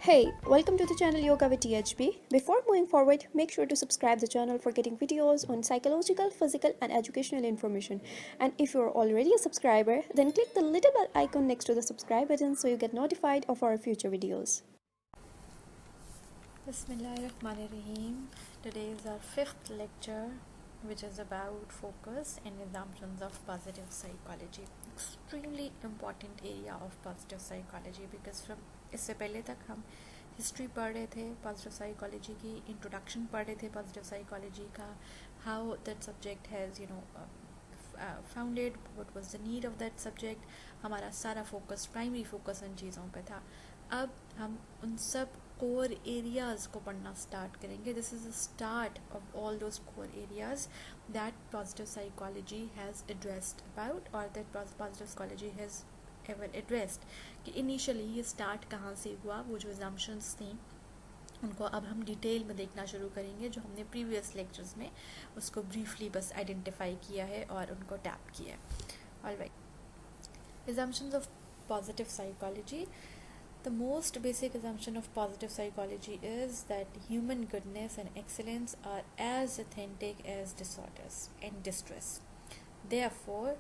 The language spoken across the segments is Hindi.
Hey, welcome to the channel Yoga with THB. Before moving forward, make sure to subscribe the channel for getting videos on psychological, physical and educational information. And if you're already a subscriber, then click the little bell icon next to the subscribe button so you get notified of our future videos. Bismillahirrahmanirrahim. Today is our fifth lecture, which is about focus and assumptions of positive psychology. Extremely important area of positive psychology because from इससे पहले तक हम हिस्ट्री पढ़ रहे थे पॉजिटिव साइकोलॉजी की, इंट्रोडक्शन पढ़ रहे थे पॉजिटिव साइकोलॉजी का, how that subject has founded, what was the need of that subject. हमारा सारा फोकस, प्राइमरी फोकस उन चीज़ों पे था. अब हम उन सब कोर एरियाज़ को पढ़ना स्टार्ट करेंगे. This is the start of all those core areas that positive psychology has addressed about और that positive psychology has ever addressed. कि इनिशियली ये स्टार्ट कहाँ से हुआ, वो जो एजम्पशंस थी उनको अब हम डिटेल में देखना शुरू करेंगे, जो हमने प्रीवियस लेक्चर्स में उसको ब्रीफली बस आइडेंटिफाई किया है और उनको टैप किया है. Alright, assumptions of positive psychology. The most basic assumption of positive psychology is that human goodness and excellence are as authentic as disorders and distress. Therefore,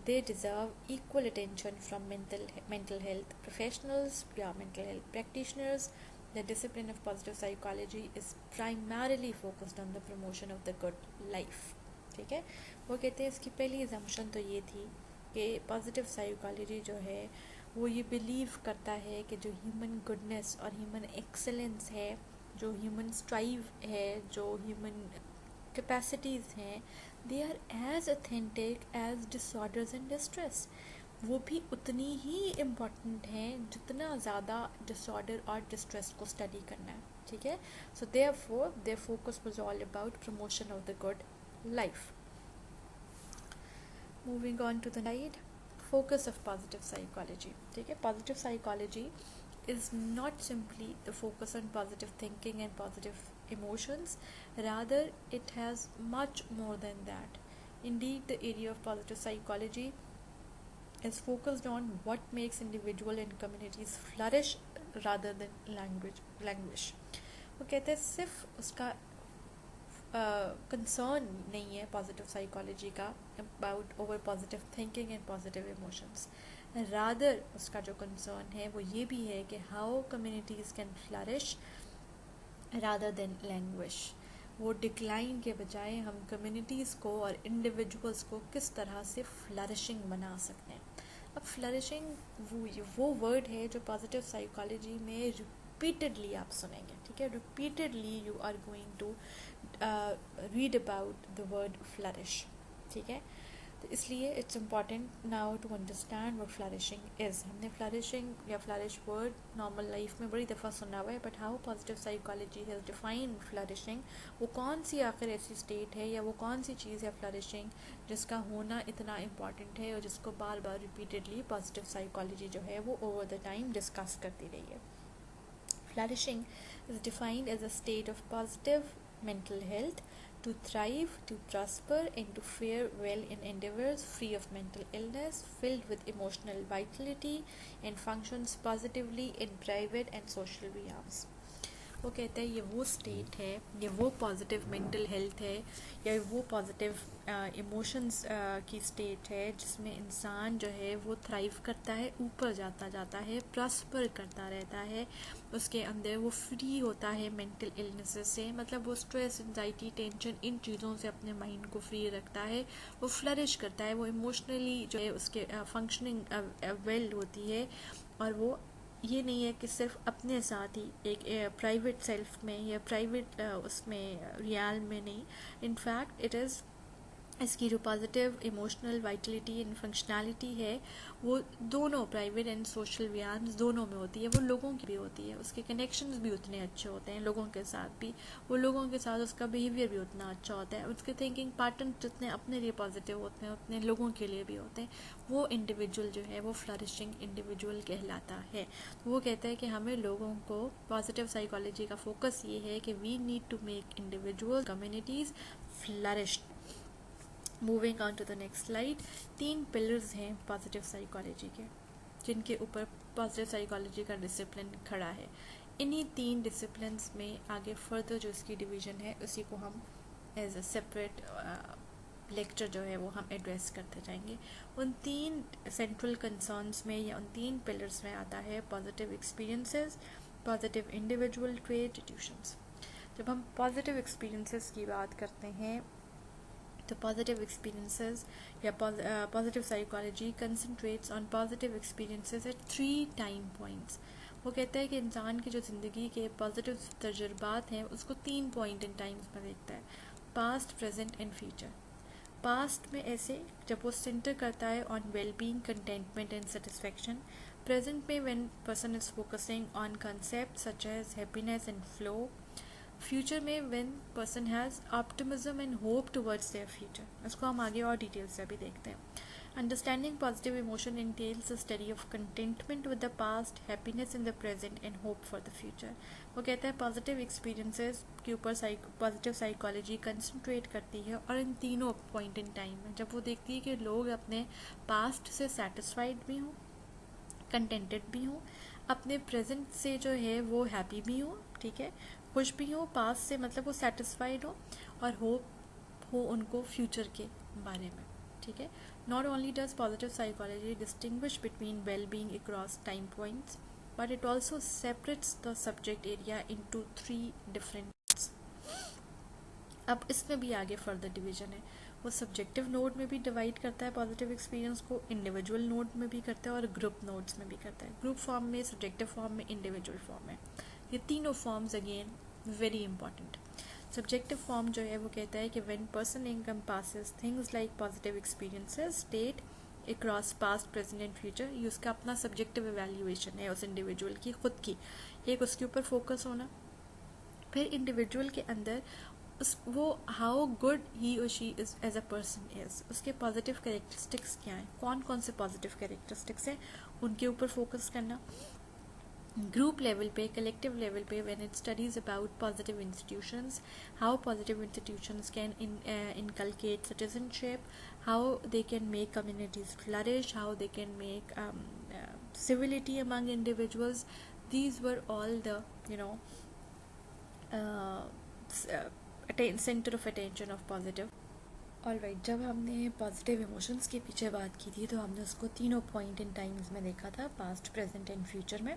they deserve equal attention from mental health professionals या mental health practitioners. The discipline of positive psychology is primarily focused on the promotion of the good life. ठीक है, वो कहते हैं इसकी पहली assumption तो ये थी कि पॉजिटिव साइकोलॉजी जो है वो ये बिलीव करता है कि जो ह्यूमन गुडनेस और ह्यूमन एक्सेलेंस है, जो ह्यूमन स्ट्राइव है, जो ह्यूमन कैपेसिटीज़ हैं, they are as authentic as disorders and distress. वो भी उतनी ही इम्पॉर्टेंट हैं जितना ज़्यादा डिसऑर्डर और डिस्ट्रेस को स्टडी करना है. ठीक है, so therefore their focus was all about promotion of the good life. Moving on to the slide, focus of positive psychology. ठीक है, positive psychology is not simply the focus on positive thinking and positive emotions, rather it has much more than that. Indeed, the area of positive psychology is focused on what makes individual and communities flourish rather than languish. वो कहते हैं सिर्फ उसका कंसर्न नहीं है पॉजिटिव साइकोलॉजी का about over positive thinking and positive emotions. Rather उसका जो कंसर्न है वो ये भी है कि how communities can flourish rather than language. वो डिक्लाइन के बजाय हम कम्युनिटीज़ को और इंडिविजुअल्स को किस तरह से फ्लरिशिंग बना सकते हैं. अब फ्लरिशिंग वो वर्ड है जो पॉजिटिव साइकोलॉजी में रिपीटेडली आप सुनेंगे. ठीक है, repeatedly you are going to read about the word flourish. ठीक है, तो इसलिए it's important now to understand what flourishing is. हमने फ्लरिशिंग या फ्लरिश वर्ड नॉर्मल लाइफ में बड़ी दफ़ा सुना हुआ है, but how positive psychology has defined flourishing, वो कौन सी आखिर ऐसी स्टेट है या वो कौन सी चीज़ है फ्लरिशिंग जिसका होना इतना इम्पॉर्टेंट है और जिसको बार बार रिपीटेडली पॉजिटिव साइकोलॉजी जो है वो ओवर द टाइम डिस्कस करती रही है. Flourishing is defined as a state of positive mental health, to thrive, to prosper, and to fare well in endeavors free of mental illness, filled with emotional vitality, and functions positively in private and social realms. वो कहते हैं ये वो स्टेट है, ये वो पॉजिटिव मेंटल हेल्थ है, या वो पॉजिटिव इमोशंस की स्टेट है जिसमें इंसान जो है वो थ्राइव करता है, ऊपर जाता है, प्रॉस्पर करता रहता है, उसके अंदर वो फ्री होता है मेंटल इलनेसेस से. मतलब वो स्ट्रेस, एंजाइटी, टेंशन, इन चीज़ों से अपने माइंड को फ्री रखता है, वो फ्लरिश करता है, वो इमोशनली जो है उसके फंक्शनिंग वेल होती है. और वो ये नहीं है कि सिर्फ अपने साथ ही एक प्राइवेट सेल्फ में या प्राइवेट उसमें रियल में नहीं. इनफैक्ट इट इज़ इसकी जो positive emotional Vitality and functionality है वो दोनों प्राइवेट एंड सोशल व्यायाम दोनों में होती है. वो लोगों की भी होती है, उसके कनेक्शंस भी उतने अच्छे होते हैं लोगों के साथ भी, वो लोगों के साथ उसका बिहेवियर भी उतना अच्छा होता है, उसके थिंकिंग पैटर्न जितने अपने लिए पॉजिटिव होते हैं उतने लोगों के लिए भी होते हैं. वो इंडिविजुअल जो है वो फ्लरिशिंग इंडिविजुअल कहलाता है. वो कहता है कि हमें लोगों को पॉजिटिव साइकोलॉजी का फोकस ये है कि we need to make individual communities flourish. Moving on to the next slide. 3 pillars हैं पॉजिटिव साइकोलॉजी के जिनके ऊपर पॉजिटिव साइकोलॉजी का डिसिप्लिन खड़ा है. इन्हीं 3 डिसिप्लिन्स में आगे फर्दर जो इसकी डिवीज़न है उसी को हम एज अ सेपरेट लेक्चर जो है वो हम एड्रेस करते जाएंगे। उन 3 सेंट्रल कंसर्न्स में या उन 3 पिलर्स में आता है positive experiences, positive individual trait, tuitions. जब हम पॉजिटिव एक्सपीरियंसेस की बात करते हैं तो पॉजिटिव एक्सपीरियंसेस या positive psychology concentrates on positive experiences at 3 time points. वो कहता है कि इंसान की जो ज़िंदगी के पॉजिटिव तजुर्बात हैं उसको 3 पॉइंट इन टाइम्स में देखता है, past, present and future. Past में ऐसे जब वो सेंटर करता है on wellbeing, contentment and satisfaction. Present में when person is focusing on concept such as happiness and flow. Future में when person has optimism and hope towards their future. इसको हम आगे और डिटेल से अभी देखते हैं। Understanding positive emotion entails the study of contentment with the past, happiness in the present and hope for the future. वो कहता है पॉजिटिव एक्सपीरियंसेस के ऊपर पॉजिटिव साइकोलॉजी कंसंट्रेट करती है और इन तीनों पॉइंट इन टाइम में जब वो देखती है कि लोग अपने पास्ट से सेटिस्फाइड भी हों, कंटेंटेड भी हों, अपने प्रेजेंट से जो है वो हैप्पी भी हों, ठीक है, खुश भी हो, पास से मतलब वो सेटिस्फाइड हो, और होप हो उनको फ्यूचर के बारे में, ठीक है। Not only does positive psychology distinguish between well being across time points but it also separates the subject area into 3 different. अब इसमें भी आगे फर्दर डिवीजन है। वो सब्जेक्टिव नोड में भी डिवाइड करता है पॉजिटिव एक्सपीरियंस को, इंडिविजुअल नोड में भी करता है और ग्रुप नोड्स में भी करता है। ग्रुप फॉर्म में, सब्जेक्टिव फॉर्म में, इंडिविजुअल फॉर्म में। ये तीनों forms again very important. Subjective form जो है वो कहता है कि when person encompasses things like positive experiences state across past, present and future. ये उसका अपना सब्जेक्टिव एवेल्यूएशन है उस इंडिविजुअल की खुद की, एक उसके ऊपर फोकस होना। फिर इंडिविजुअल के अंदर वो हाउ गुड ही और she is as a person is, उसके पॉजिटिव कैरेक्टरिस्टिक्स क्या हैं, कौन कौन से पॉजिटिव कैरेक्टरिस्टिक्स हैं, उनके ऊपर फोकस करना। ग्रुप लेवल पे, कलेक्टिव लेवल पे, when it studies about positive institutions, how positive institutions can inculcate citizenship, how they can make communities flourish, how they can make civility among individuals. These were all the centre of attention of positive. Alright, जब हमने पॉजिटिव इमोशंस के पीछे बात की थी तो हमने उसको तीनों पॉइंट इन टाइम्स में देखा था, पास्ट, प्रेजेंट एंड फ्यूचर में।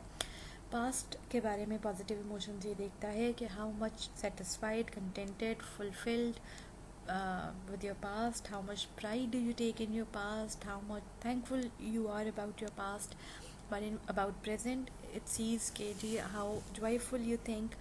पास्ट के बारे में पॉजिटिव इमोशंस ये देखता है कि how much satisfied, contented, fulfilled with your past, how much pride do you take in your past, how much thankful you are about your past. But about present, it sees how joyful you think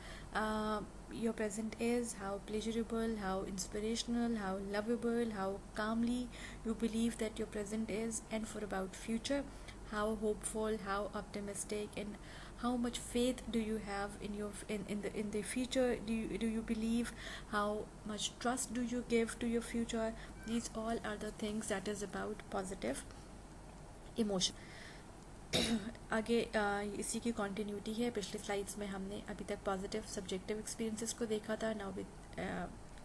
your present is, how pleasurable, how inspirational, how lovable, how calmly you believe that your present is. And for about future, how hopeful, how optimistic, and how much faith do you have in the future. Do you believe, how much trust do you give to your future. These all are the things that is about positive emotion. आगे इसी की कंटिन्यूटी है। पिछले स्लाइड्स में हमने अभी तक पॉजिटिव सब्जेक्टिव एक्सपीरियंसेस को देखा था। Now with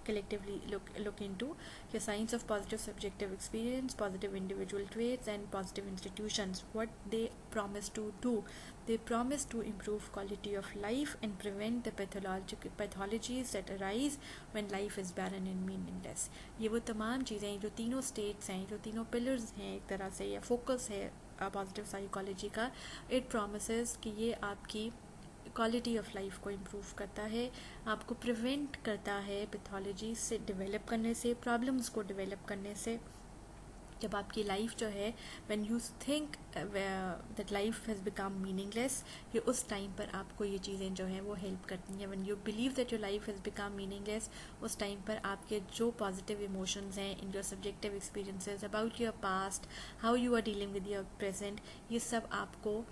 collectively look into the science of positive subjective experience, positive individual traits, and positive institutions. What they promise to do, they promise to improve quality of life and prevent the pathologies that arise when life is barren and meaningless. ये वो तमाम चीज़ें जो तीनों स्टेट्स हैं, जो तीनों पिलर्स हैं एक तरह से, या फोकस है पॉजिटिव साइकोलॉजी का, इट प्रोमिसेस कि ये आपकी क्वालिटी ऑफ लाइफ को इम्प्रूव करता है, आपको प्रिवेंट करता है पैथोलॉजी से डेवलप करने से, प्रॉब्लम्स को डेवलप करने से। जब आपकी लाइफ जो है, when you think that life has become meaningless, ये उस टाइम पर आपको ये चीज़ें जो हैं वो हेल्प करती हैं। When you believe that your life has become meaningless, उस टाइम पर आपके जो पॉजिटिव इमोशंस हैं, in your subjective experiences about your past, how you are dealing with your present, ये सब आपको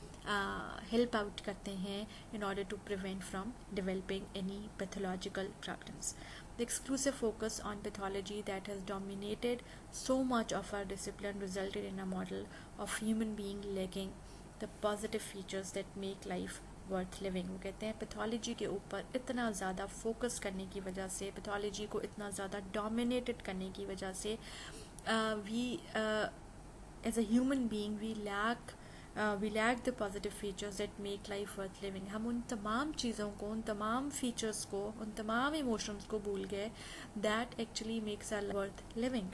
help out करते हैं in order to prevent from developing any pathological problems. The exclusive focus on pathology that has dominated so much of our discipline resulted in a model of human being lacking the positive features that make life worth living. वो कहते हैं पैथोलॉजी के ऊपर इतना ज़्यादा फोकस करने की वजह से, पैथोलॉजी को इतना ज़्यादा डोमिनेटेड करने की वजह से, we as a human being we lack we lack the positive features that make life worth living. हम उन तमाम चीज़ों को, उन तमाम फीचर्स को, उन तमाम इमोशंस को भूल गए that actually makes our worth living.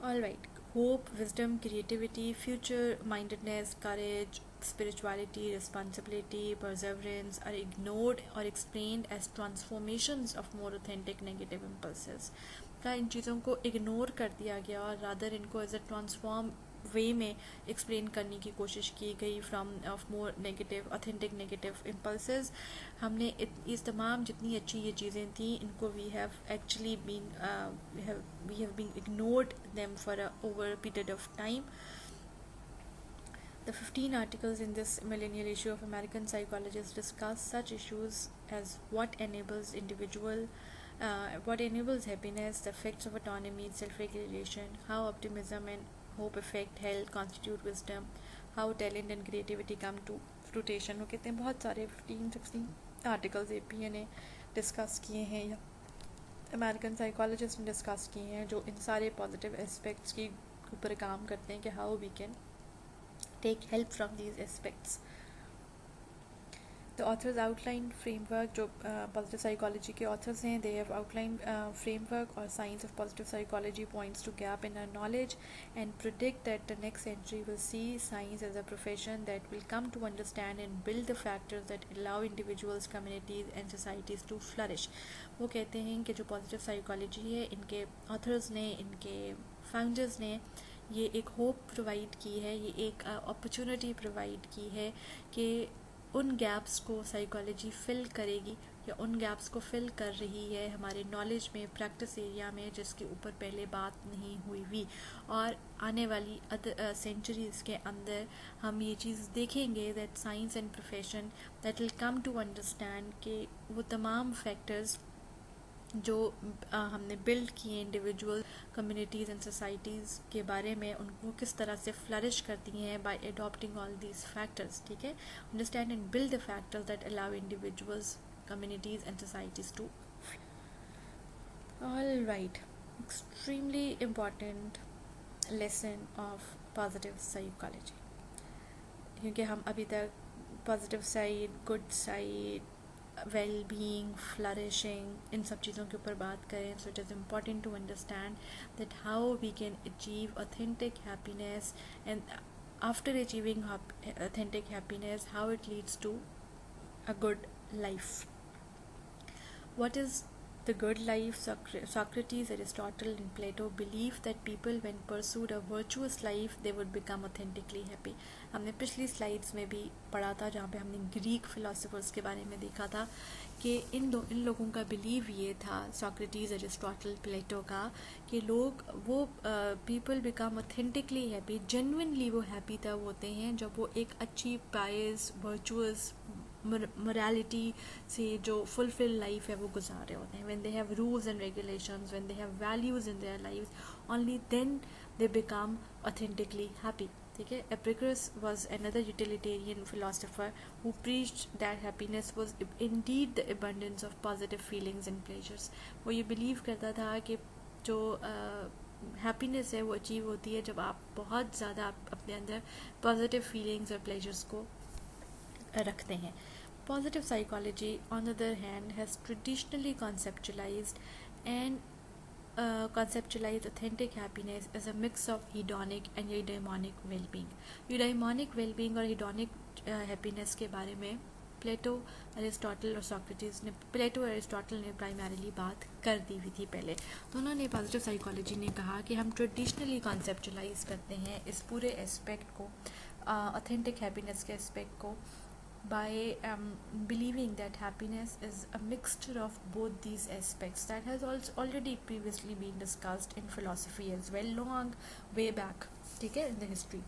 All right. Hope, wisdom, creativity, future mindedness, courage, spirituality, responsibility, perseverance are ignored or explained as transformations of more authentic negative impulses. का इन चीज़ों को इग्नोर कर दिया गया और रादर इनको एज अ ट्रांसफॉर्म वे में एक्सप्लेन करने की कोशिश की गई from of more negative authentic negative impulses. हमने इस तमाम जितनी अच्छी ये चीज़ें थी इनको we have actually been we have been ignored them for a over a period of time. The 15 articles in this millennial issue of American Psychologist discuss such issues as what enables happiness, the effects of autonomy, self-regulation, how optimism and hope affect health, constitute wisdom, how talent and creativity come to fruition. वो कहते हैं बहुत सारे 15-16 आर्टिकल्स एपीए ने डिस्कस किए हैं या अमेरिकन साइकोलॉजिस्ट ने डिस्कस किए हैं जो इन सारे पॉजिटिव एस्पेक्ट्स के ऊपर काम करते हैं कि how we can take help from these aspects. The authors outline framework जो positive psychology के authors हैं. They have outlined framework or science of positive psychology points to gap in our knowledge and predict that the next century will see science as a profession that will come to understand and build the factors that allow individuals, communities and societies to flourish. वो कहते हैं कि जो positive psychology है इनके authors ने, इनके founders ने ये एक होप प्रोवाइड की है, ये एक अपॉर्चुनिटी प्रोवाइड की है कि उन गैप्स को साइकोलॉजी फिल करेगी या उन गैप्स को फिल कर रही है हमारे नॉलेज में, प्रैक्टिस एरिया में, जिसके ऊपर पहले बात नहीं हुई हुई. और आने वाली सेंचुरीज़ के अंदर हम ये चीज़ देखेंगे that science and profession that will come to understand कि वो तमाम फैक्टर्स जो हमने बिल्ड किए इंडिविजुअल कम्युनिटीज़ एंड सोसाइटीज़ के बारे में, उनको किस तरह से फ्लरिश करती हैं by adopting all these factors. ठीक है, understand and build the factors that allow individuals, communities and societies to. All right, extremely important lesson of positive psychology, क्योंकि हम अभी तक positive side, good side, well being, flourishing, इन सब चीज़ों के ऊपर बात करें. So it is important to understand that how we can achieve authentic happiness and after achieving authentic happiness how it leads to a good life. What is the good life? Socrates, Aristotle and Plato believed that people when pursued a virtuous life they would become authentically happy. हमने पिछली स्लाइड्स में भी पढ़ा था जहाँ पे हमने ग्रीक फिलोसफर्स के बारे में देखा था कि इन लोगों का बिलीव ये था, सॉक्रेटिस, एरिस्टोटल, प्लेटो का, कि लोग वो people become authentically happy, genuinely वो हैप्पी तब होते हैं जब वो एक अच्छी, पायस, वर्चुअस मोरालिटी से जो फुलफिल लाइफ है वो गुजार रहे होते हैं. When they have rules and regulations, when they have values in their lives, only then they become authentically happy. ठीक है, Epicurus was another utilitarian philosopher who preached that happiness was indeed the abundance of positive feelings and pleasures. वो ये बिलीव करता था कि जो हैप्पीनेस है वो अचीव होती है जब आप बहुत ज़्यादा अपने अंदर पॉजिटिव फीलिंग्स और प्लेजर्स को रखते हैं. Positive psychology, on the other hand, has traditionally conceptualized authentic happiness as a mix of hedonic and eudaimonic well-being. Eudaimonic well-being और hedonic happiness के बारे में प्लेटो, एरिस्टोटल और सॉक्रेटिस ने, प्लेटो और एरिस्टोटल ने प्राइमरीली बात कर दी हुई थी पहले. तो उन्होंने पॉजिटिव साइकोलॉजी ने कहा कि हम ट्रेडिशनली कॉन्सेप्चुलाइज करते हैं इस पूरे एस्पेक्ट को, ऑथेंटिक हैप्पीनेस के एस्पेक्ट को, by believing that happiness is a mixture of both these aspects that has also already previously been discussed in philosophy as well, long way back. ठीक है, in the history.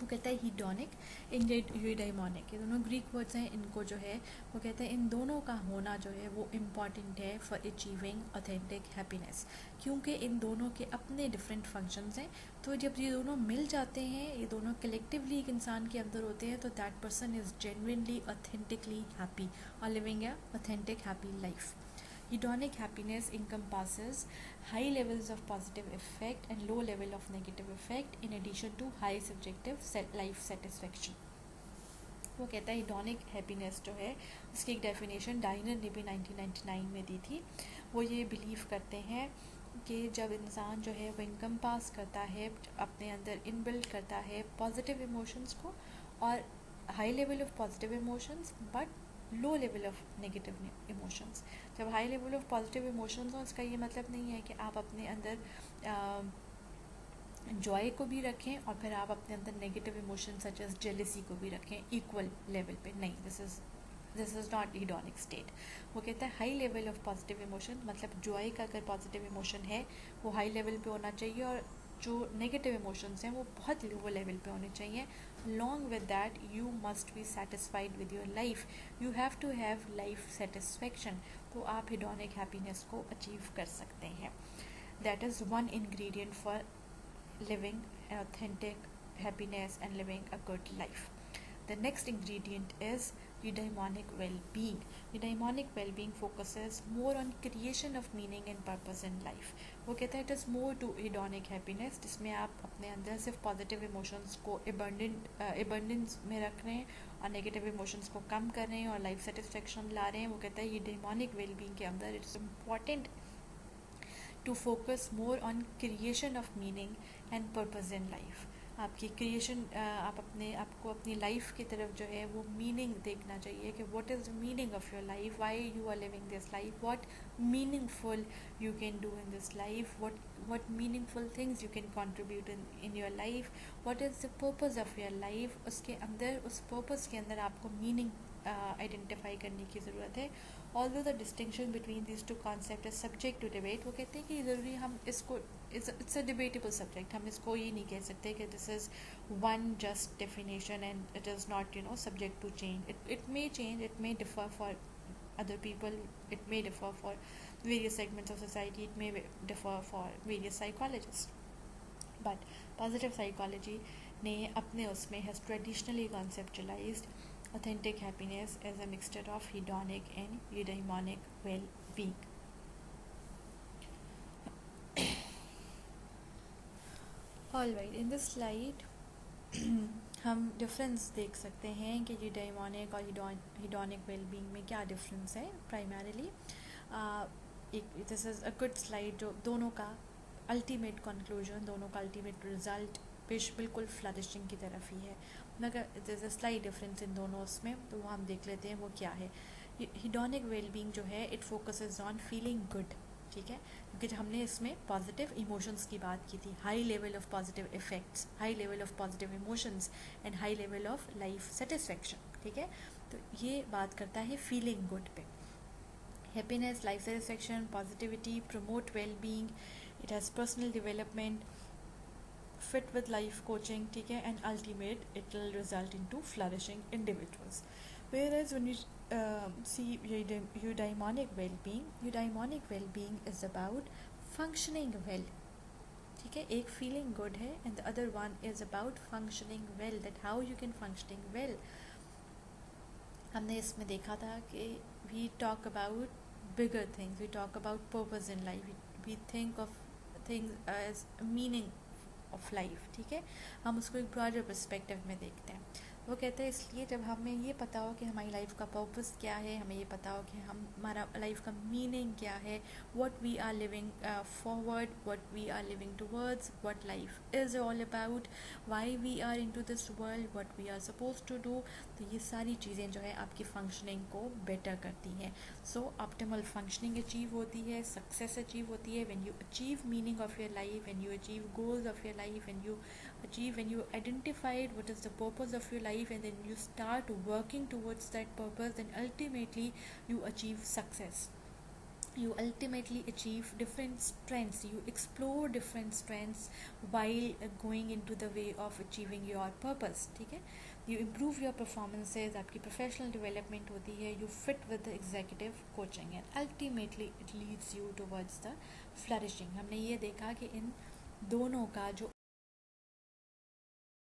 वो कहता है हीडोनिक एंड यूडाइमोनिक, ये दोनों ग्रीक वर्ड्स हैं. इनको जो है वो कहते हैं इन दोनों का होना जो है वो इम्पॉर्टेंट है फॉर अचीविंग ऑथेंटिक हैप्पीनेस, क्योंकि इन दोनों के अपने डिफरेंट फंक्शंस हैं. तो जब ये दोनों मिल जाते हैं, ये दोनों कलेक्टिवली एक इंसान के अंदर होते हैं, तो that person is genuinely authentically happy और living a authentic happy life. Hedonic happiness encompasses high levels of positive effect and low level of negative effect in addition to high subjective life satisfaction. वो कहता है hedonic happiness जो है उसकी एक डेफिनेशन डाइनर ने भी 1999 में दी थी. वो ये बिलीव करते हैं कि जब इंसान जो है वो इनकम्पास करता है, अपने अंदर इनबिल्ड करता है पॉजिटिव इमोशंस को और high level of positive emotions but low level of negative emotions. जब high level of positive emotions हो उसका ये मतलब नहीं है कि आप अपने अंदर जॉय को भी रखें और फिर आप अपने अंदर negative emotion such as jealousy को भी रखें इक्वल लेवल पे. नहीं, this is not hedonic state. वो कहता है high level of positive emotion मतलब जॉय का अगर पॉजिटिव इमोशन है वो हाई लेवल पे होना चाहिए और जो नेगेटिव इमोशंस हैं वो बहुत लो लेवल पे होने चाहिए. Long with that you must be satisfied with your life. You have to have life satisfaction. तो आप hedonic हैप्पीनेस को अचीव कर सकते हैं. That is one ingredient for living authentic happiness and living a good life. The next ingredient is eudaimonic well-being. Eudaimonic well-being focuses more on creation of meaning and purpose in life. वो कहता है it is more to hedonic happiness जिसमें आप अपने अंदर सिर्फ positive emotions को abundance में रख रहे हैं और negative emotions को कम कर रहे हैं और life satisfaction ला रहे हैं. वो कहता है eudaimonic well-being के अंदर it is important to focus more on creation of meaning and purpose in life. आपकी क्रिएशन आपको अपनी लाइफ की तरफ जो है वो मीनिंग देखना चाहिए कि what is the meaning of your life, why you are living this life, what meaningful you can do in this life, what meaningful things you can contribute in your life, what is the purpose of your life. उसके अंदर उस पर्पस के अंदर आपको मीनिंग आइडेंटिफाई करने की ज़रूरत है. Although the distinction between this two concept is subject to debate. वो कहते हैं कि ज़रूरी हम इसको इट्स अ डिबेटेबल सब्जेक्ट. हम इसको ये नहीं कह सकते कि this is one just definition and it is not subject to change. It may change, it may differ for other people, it may differ for various segments of society, it may differ for various psychologists. But positive psychology ने अपने उसमें has traditionally conceptualized authentic happiness as a mixture of hedonic and eudaimonic well-being. Alright, in this slide हम डिफरेंस देख सकते हैं कि eudaimonic और hedonic well-being में क्या डिफरेंस है. प्राइमरीली एक this is a good slide जो दोनों का अल्टीमेट कंक्लूजन, दोनों का अल्टीमेट रिजल्ट बिल्कुल फ्लरिशिंग की तरफ ही है. मगर this a slide difference in दोनों उसमें, तो वो हम देख लेते हैं वो क्या है. hedonic well-being जो है it focuses on feeling good. ठीक है, क्योंकि हमने इसमें पॉजिटिव इमोशंस की बात की थी, high level of positive effects, high level of positive emotions and high level of life satisfaction. ठीक है, तो ये बात करता है फीलिंग गुड पे. Happiness, life satisfaction, positivity promote well being. It has personal development, fit with life coaching. ठीक है, and ultimate it will result in to flourishing individuals. Whereas when you see eudaimonic well-being is about functioning well. ठीक है, एक feeling good है and the other one is about functioning well, that how you can functioning well. हमने इसमें देखा था कि we talk about bigger things, we talk about purpose in life, we think of things as meaning of life. ठीक है, हम उसको एक broader perspective में देखते हैं. वो कहते हैं इसलिए जब हमें ये पता हो कि हमारी लाइफ का पर्पस क्या है, हमें ये पता हो कि हमारा लाइफ का मीनिंग क्या है, what we are living forward, what we are living towards, what life is all about, why we are into this world, what we are suppose to do. तो ये सारी चीज़ें जो है आपकी फंक्शनिंग को बेटर करती हैं. सो ऑप्टिमल फंक्शनिंग अचीव होती है, सक्सेस अचीव होती है when you achieve meaning of your life, when you achieve goals of your life, when you identified what is the purpose of your life and then you start working towards that purpose, then ultimately you achieve success. You ultimately achieve different strengths, you explore different strengths while going into the way of achieving your purpose. ठीक है, you improve your performances, आपकी professional development होती है, you fit with the executive coaching and ultimately it leads you towards the flourishing. हमने ये देखा कि इन दोनों का जो